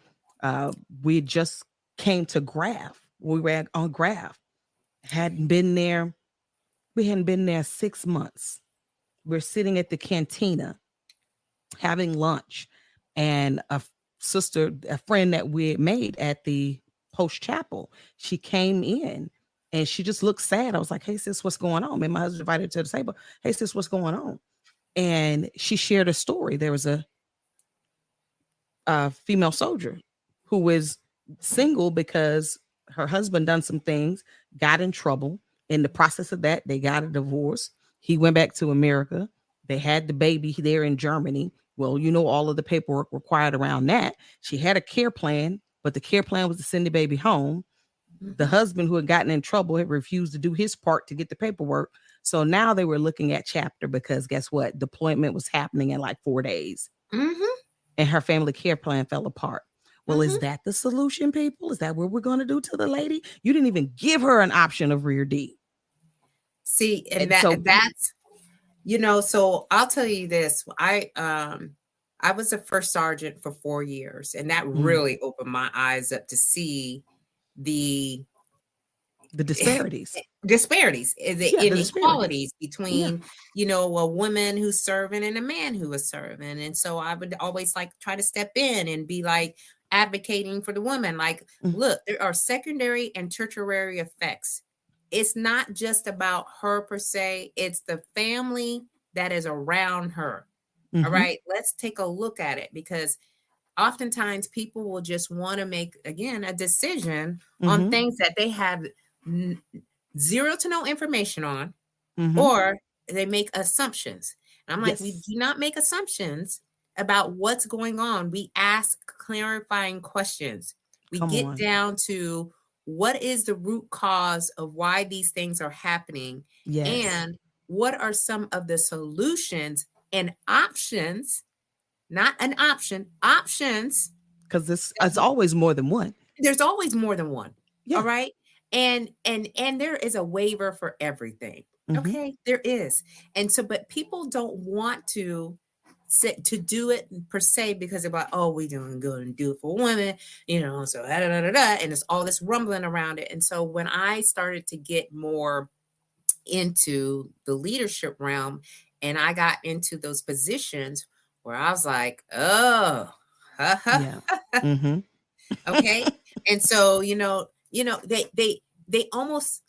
we just came to Graph. We were on Graph. We hadn't been there 6 months. We're sitting at the cantina having lunch, and a friend that we had made at the post chapel, she came in and she just looked sad. I was like, hey sis, what's going on? And my husband invited her to the table. Hey sis, what's going on? And she shared a story. There was a female soldier who was single because her husband done some things, got in trouble. In the process of that, they got a divorce. He went back to America. They had the baby there in Germany. Well, all of the paperwork required around that. She had a care plan, but the care plan was to send the baby home. The husband, who had gotten in trouble, had refused to do his part to get the paperwork. So now they were looking at chapter, because guess what? Deployment was happening in like 4 days. And her family care plan fell apart. Well, is that the solution, people? Is that what we're going to do to the lady? You didn't even give her an option of rear D. See, and that's, so I'll tell you this. I was a first sergeant for 4 years, and that really opened my eyes up to see the disparities. The inequalities between, a woman who's serving and a man who was serving. And so I would always try to step in and be advocating for the woman. Look, there are secondary and tertiary effects. It's not just about her per se. It's the family that is around her. All right. Let's take a look at it, because oftentimes people will just want to make, again, a decision on things that they have zero to no information on, or they make assumptions. And I'm like, we do not make assumptions about what's going on. We ask clarifying questions. We get down to what is the root cause of why these things are happening, and what are some of the solutions and options, not an option, options. Because it's always more than one. There's always more than one. All right. And there is a waiver for everything. Okay, there is. And so, but people don't want to do it per se, because they're like, oh, we doing good and do it for women, so and it's all this rumbling around it. And so when I started to get more into the leadership realm, and I got into those positions where I was like, oh, okay. And so, they almost,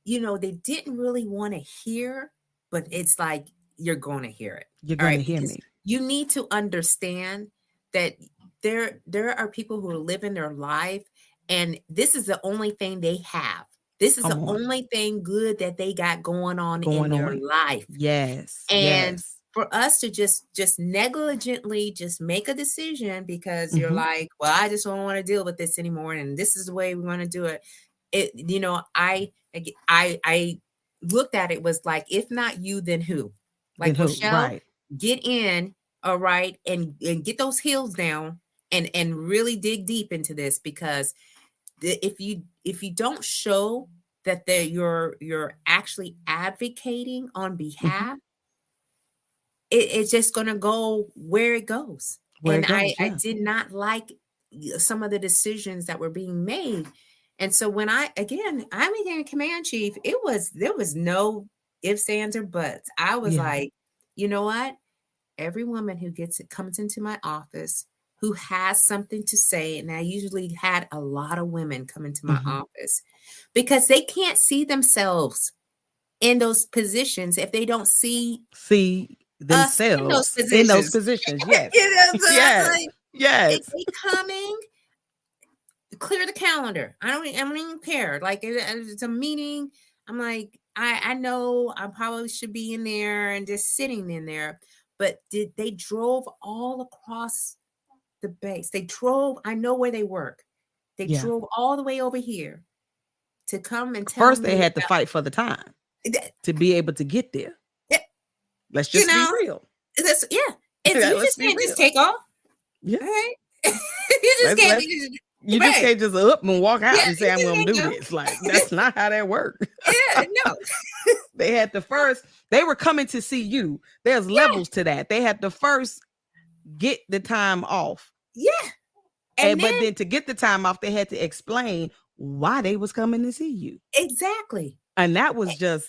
they didn't really want to hear, but it's like, you're going to hear it. You're going to hear me. You need to understand that there are people who are living their life, and this is the only thing they have. This is the only thing good that they got going on in their life. Yes. And for us to just negligently just make a decision because you're like, well, I just don't want to deal with this anymore, and this is the way we want to do it. I looked at it was like, if not you, then who? Then Like, who? Rochelle, Right. get in, all right, and get those heels down and really dig deep into this, because if you don't show that you're actually advocating on behalf, it's just gonna go where it goes. Where it And goes, I yeah. did not like some of the decisions that were being made. And so when I became command chief, there was no ifs, ands, or buts. I was Yeah. like, you know what? Every woman who comes into my office who has something to say, and I usually had a lot of women come into my office because they can't see themselves in those positions if they don't see us in those themselves in those positions. positions. Yes. So I'm Yes. like, Yes. they coming, clear the calendar. I don't even care. Like, it's a meeting. I'm like, I know I probably should be in there and just sitting in there, but they drove all across the base. They drove, I know where they work. They Yeah. drove all the way over here to come and tell First, me they had to fight for the time that, to be able to get there. Let's you just be know, real. that's, yeah. It's, you Let's just be can't real. just take off. Yeah. All right. You just can't be You just can't just up and walk out Yeah, and say, I'm you going to just do can't this. Like, that's not how that works. Yeah, no. They had to first, they were coming to see you. There's levels to that. They had to first get the time off. Yeah. But then to get the time off, they had to explain why they was coming to see you. Exactly. And that was just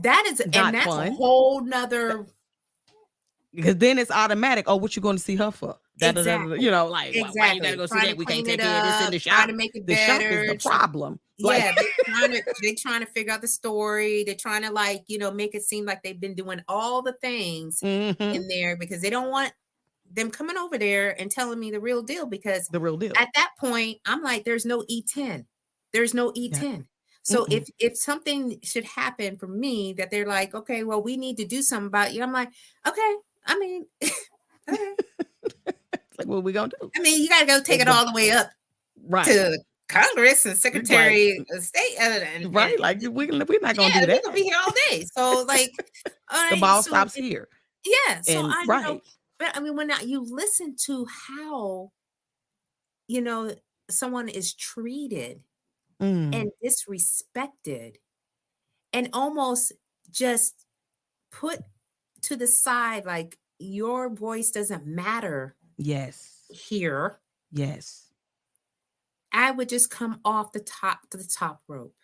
that's fun. a whole nother, because then it's automatic. Oh, what you going to see her for? Exactly. You know, like, Exactly. why you gotta go see Trying that? to We can't clean take it care of this in up, the shop. trying to make it The shop is better. the problem. Yeah, they're trying to figure out the story. They're trying to, like, make it seem like they've been doing all the things in there, because they don't want them coming over there and telling me the real deal, because the real deal. At that point, I'm like, there's no E10. There's no E10. Yeah. So if something should happen for me that they're like, okay, well, we need to do something about you, I'm like, okay, I mean, okay. Like, what are we gonna do? I mean, you gotta go take it all the way up to Congress and Secretary of State, right? Like, we're not gonna do that. We're gonna be here all day. So, like, the ball stops here. Yeah. So but I mean, when you listen to how someone is treated and disrespected and almost just put to the side, like, your voice doesn't matter. Yes. Here. Yes. I would just come off the top rope.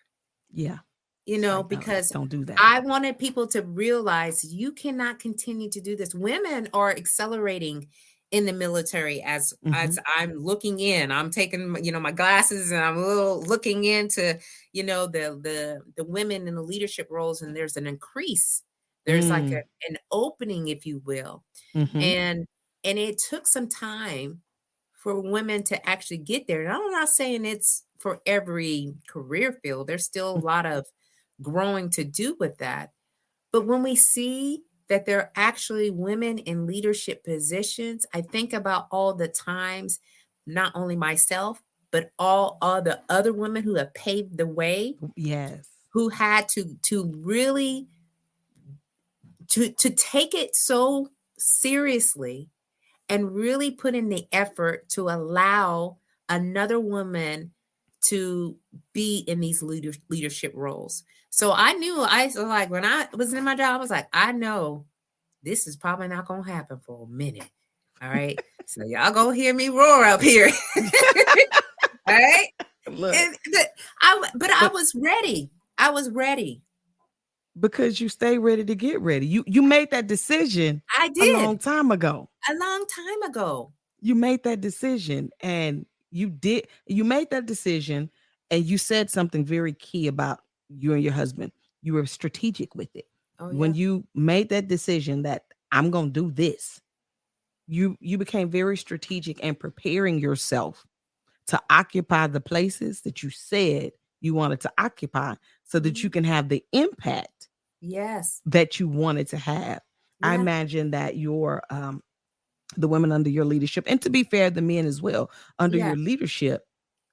Yeah. Because don't do that. I wanted people to realize you cannot continue to do this. Women are accelerating in the military as I'm looking in. I'm taking my glasses and I'm looking into the women in the leadership roles, and there's an increase. There's like an opening, if you will. And it took some time for women to actually get there. And I'm not saying it's for every career field. There's still a lot of growing to do with that. But when we see that there are actually women in leadership positions, I think about all the times, not only myself, but all the other women who have paved the way. Yes. Who had to really to take it so seriously and really put in the effort to allow another woman to be in these leadership roles. So I knew, like, when I was in my job, I was like, I know this is probably not going to happen for a minute. All right. So y'all go hear me roar up here. All right. But I was ready. I was ready. Because you stay ready to get ready. You made that decision. I did. A long time ago. You made that decision, and you made that decision, and you said something very key about you and your husband. You were strategic with it. When you made that decision that I'm going to do this, you became very strategic and preparing yourself to occupy the places that you said you wanted to occupy, so that you can have the impact that you wanted to have. I imagine that your the women under your leadership, and to be fair, the men as well under your leadership,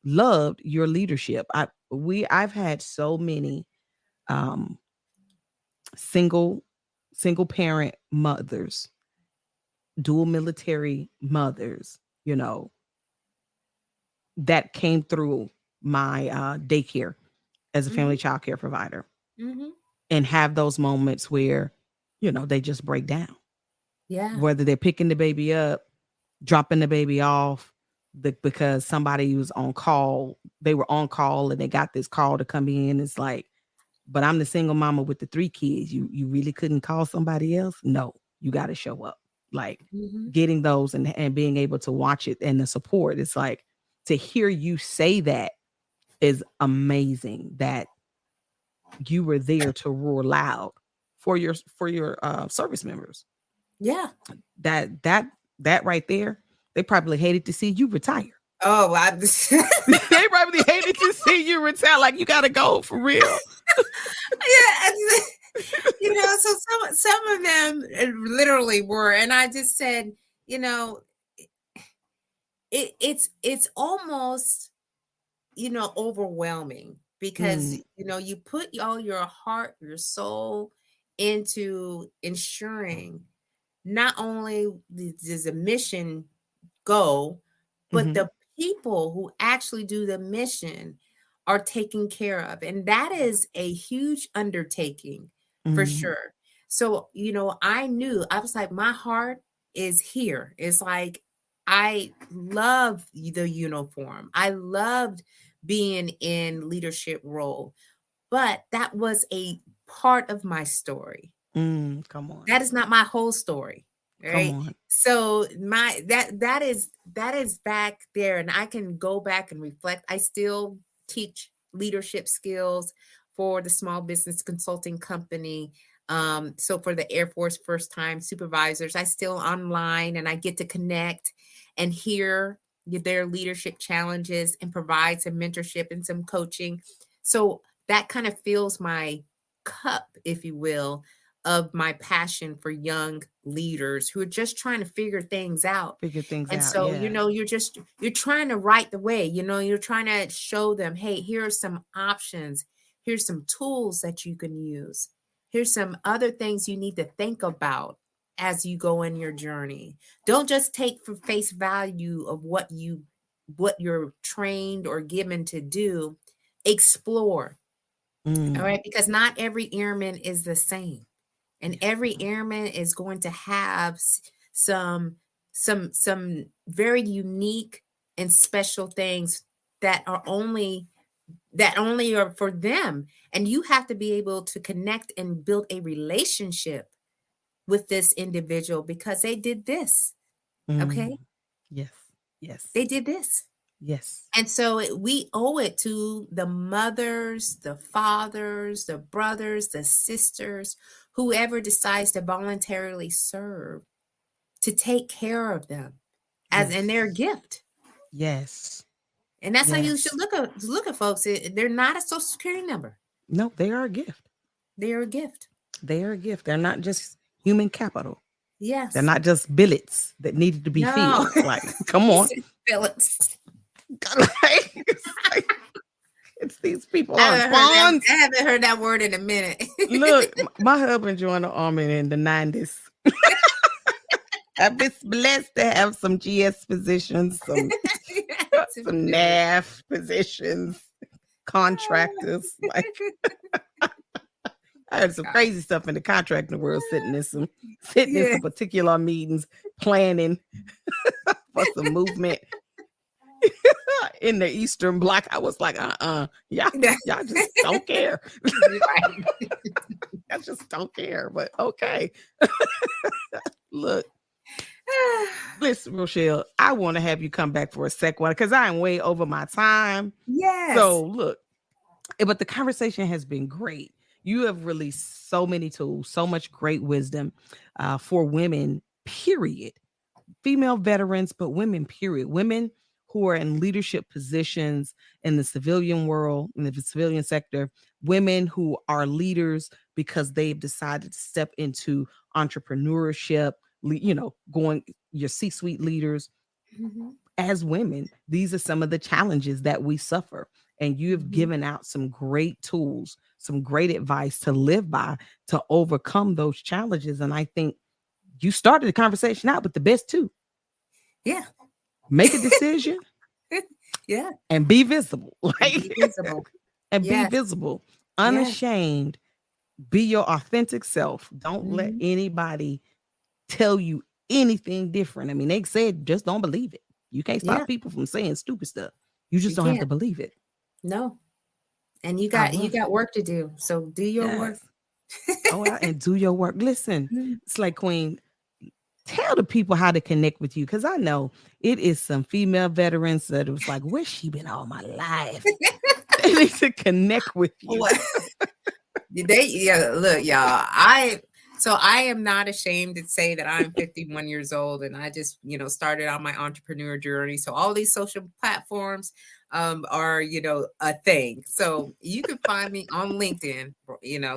loved your leadership. I've had so many um single parent mothers, dual military mothers, that came through my daycare as a family Mhm. child care provider, Mhm. and have those moments where, they just break down, Yeah. whether they're picking the baby up, dropping the baby off, because somebody was on call, they were on call and they got this call to come in. It's like, but I'm the single mama with the 3 kids. You really couldn't call somebody else? No, you got to show up. Like, Mhm. getting those and being able to watch it and the support. It's like, to hear you say that is amazing, that you were there to roar loud for your service members. Yeah. That right there, they probably hated to see you retire. Oh, They probably hated to see you retire. Like, you got to go for real. yeah. So some of them literally were, and I just said, you know, it's almost, overwhelming because Mm, you put all your heart, your soul into ensuring not only does a mission go, but mhm, the people who actually do the mission are taken care of. And that is a huge undertaking for mm, sure. So, I knew, I was like, my heart is here. It's like, I love the uniform. I loved being in leadership role, but that was a part of my story. come on. That is not my whole story, Come right? on. So my that is back there, and I can go back and reflect. I still teach leadership skills for the small business consulting company. So for the Air Force first time supervisors, I still online and I get to connect and hear their leadership challenges and provide some mentorship and some coaching. So that kind of fills my cup, if you will, of my passion for young leaders who are just trying to figure things out. Figure things And out. so, Yeah. you're trying to write the way, you're trying to show them, hey, here are some options. Here's some tools that you can use. Here's some other things you need to think about as you go in your journey. Don't just take for face value of what you're trained or given to do. Explore. All Mm, right, because not every airman is the same, and yes. every airman is going to have some very unique and special things that only are for them, and you have to be able to connect and build a relationship with this individual because they did this. Okay, Mm, yes. Yes. they did this. Yes. And so we owe it to the mothers, the fathers, the brothers, the sisters, whoever decides to voluntarily serve, to take care of them as Yes. and their gift. Yes. And that's how you should Yes. look at folks. They're not a social security number. No, they are a gift. They're a gift. They are a gift. They're not just human capital. They're Yes. not just billets that needed to be No. filled. Like, come He on. said Phillips. Like, it's these people I on haven't heard that. bonds. I haven't heard that word in a minute. Look, my husband joined the army in the 90s. I've been blessed to have some GS positions, some NAF positions, contractors. Like, I heard some crazy stuff in the contracting world, sitting in some Yeah. particular meetings, planning for some movement in the Eastern Bloc. I was like, y'all just don't care. I just don't care. But okay. Look, listen, Rochelle, I want to have you come back for a second one because I am way over my time. Yes. So look, but the conversation has been great. You have released so many tools, so much great wisdom for women, period. Female veterans, but women, period. Women who are in leadership positions in the civilian world, in the civilian sector, women who are leaders because they've decided to step into entrepreneurship, going your C-suite leaders. Mhm. As women, these are some of the challenges that we suffer. And you have given out some great tools, some great advice to live by to overcome those challenges. And I think you started the conversation out with the best two. Yeah. Make a decision. Yeah. And be visible. And be visible. And be visible. Unashamed. Be your authentic self. Don't let anybody tell you anything different. I mean, they said just don't believe it. You can't stop people from saying stupid stuff. You just don't have to believe it. No. And you got work to do. So do your work. And do your work. Listen, Slay Queen, tell the people how to connect with you, because I know it is some female veterans that was like, where's she been all my life? They need to connect with you. Look, y'all. I am not ashamed to say that I'm 51 years old, and I just, started on my entrepreneur journey. So all these social platforms are, a thing. So you can find me on LinkedIn,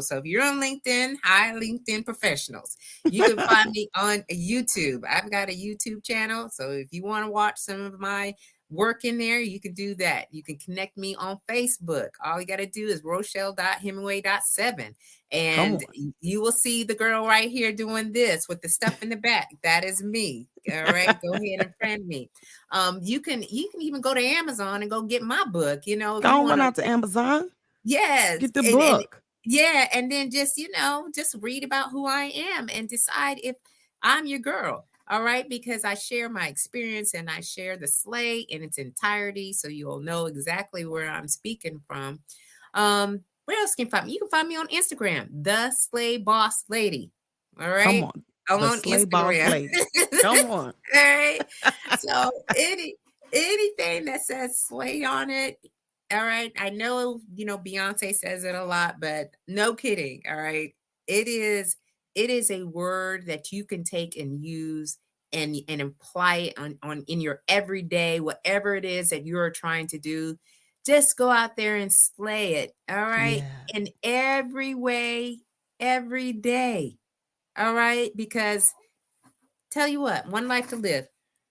so if you're on LinkedIn, hi, LinkedIn professionals. You can find me on YouTube. I've got a YouTube channel. So if you want to watch some of my work in there, you can do that. You can connect me on Facebook. All you got to do is Rochelle.Hemingway.7. And you will see the girl right here doing this with the stuff in the back. That is me. All right. Go ahead and friend me. You can even go to Amazon and go get my book. Don't run out to Amazon. Yes. Get the book. And then just read about who I am and decide if I'm your girl. All right, because I share my experience and I share the Slay in its entirety, so you'll know exactly where I'm speaking from. Where else can you find me? You can find me on Instagram, the Slay Boss Lady. All right, come on, I'm on Slay Instagram. Boss Lady. Come on. All right. So anything that says Slay on it. All right. I know Beyonce says it a lot, but no kidding. All right, it is a word that you can take and use and apply it on in your everyday, whatever it is that you're trying to do. Just go out there and slay it. All right. In every way, every day. All right. Because tell you what, one life to live.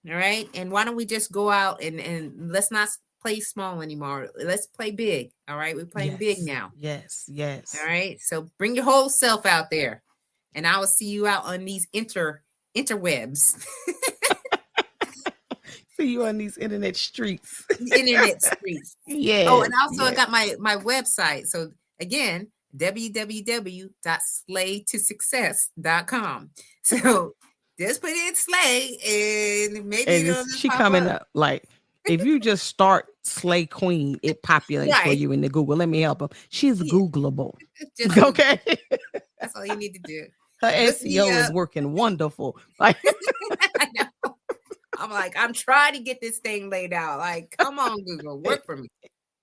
All right. And why don't we just go out and let's not play small anymore. Let's play big. All right. We're playing big now. Yes. All right. So bring your whole self out there. And I will see you out on these interwebs. See you on these internet streets. Yeah. Oh, and also I got my website. So again, www.slaytosuccess.com. So just put in Slay and maybe she coming up. Like if you just start Slay Queen, it populates for you in the Google. Let me help them. She's Googleable. Okay. That's all you need to do. Her SEO is working wonderful. Like I know. I'm like, I'm trying to get this thing laid out. Like, come on, Google, work for me.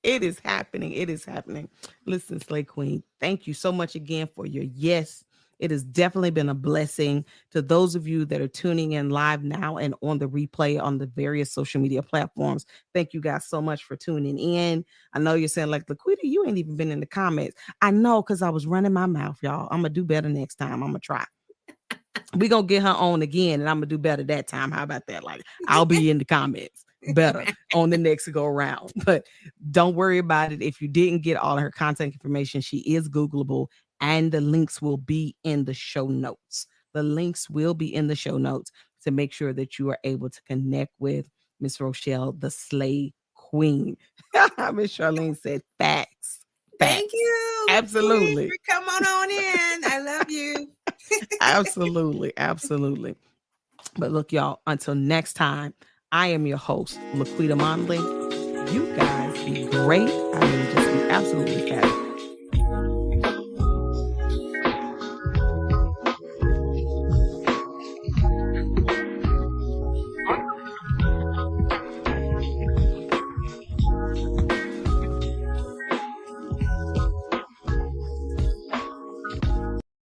It is happening. It is happening. Listen, Slay Queen, thank you so much again for your yes. It has definitely been a blessing to those of you that are tuning in live now and on the replay on the various social media platforms. Thank you guys so much for tuning in. I know you're saying like, LaQuita, you ain't even been in the comments. I know, because I was running my mouth, y'all. I'm going to do better next time. I'm going to try. We're going to get her on again and I'm going to do better that time. How about that? Like I'll be in the comments better on the next go around, but don't worry about it. If you didn't get all of her contact information, she is Googleable. And the links will be in the show notes. The links will be in the show notes to make sure that you are able to connect with Miss Rochelle, the Slay Queen. Miss Charlene said, facts. Thank you. Absolutely. Come on in. I love you. Absolutely. Absolutely. But look, y'all, until next time, I am your host, LaQuita Monley. You guys be great. I mean, just be absolutely fabulous.